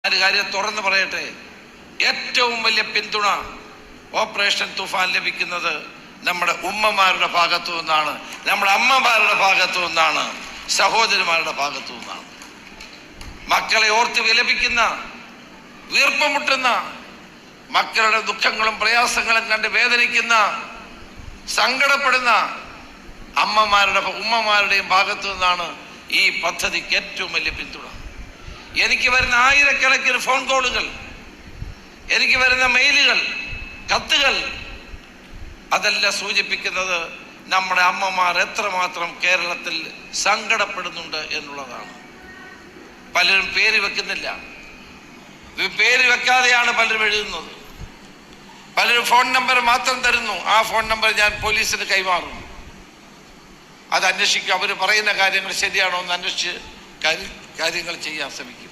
ഒരു കാര്യം തുറന്നു പറയട്ടെ, ഏറ്റവും വലിയ പിന്തുണ ഓപ്പറേഷൻ തുഫാൻ ലഭിക്കുന്നത് നമ്മുടെ ഉമ്മമാരുടെ ഭാഗത്തു നിന്നാണ്, നമ്മുടെ അമ്മമാരുടെ ഭാഗത്തു നിന്നാണ്, സഹോദരിമാരുടെ ഭാഗത്തു നിന്നാണ്. മക്കളെ ഓർത്ത് വിലപിക്കുന്ന, വീർപ്പ് മുട്ടുന്ന, മക്കളുടെ ദുഃഖങ്ങളും പ്രയാസങ്ങളും കണ്ട് വേദനിക്കുന്ന, സങ്കടപ്പെടുന്ന ഉമ്മമാരുടെയും ഭാഗത്തു നിന്നാണ് ഈ പദ്ധതിക്ക് ഏറ്റവും വലിയ പിന്തുണ. എനിക്ക് വരുന്ന ആയിരക്കണക്കിന് ഫോൺ കോളുകൾ, എനിക്ക് വരുന്ന മെയിലുകൾ, കത്തുകൾ, അതെല്ലാം സൂചിപ്പിക്കുന്നത് നമ്മുടെ അമ്മമാർ എത്രമാത്രം കേരളത്തിൽ സങ്കടപ്പെടുന്നുണ്ട് എന്നുള്ളതാണ്. പലരും പേര് വെക്കുന്നില്ല, പേര് വെക്കാതെയാണ് പലരും എഴുതുന്നത്. പലരും ഫോൺ നമ്പർ മാത്രം തരുന്നു, ആ ഫോൺ നമ്പർ ഞാൻ പോലീസിന് കൈമാറും, അത് അന്വേഷിക്കും, അവർ പറയുന്ന കാര്യങ്ങൾ ശരിയാണോ എന്ന് അന്വേഷിച്ച് കാര്യങ്ങൾ ചെയ്യാൻ ശ്രമിക്കും.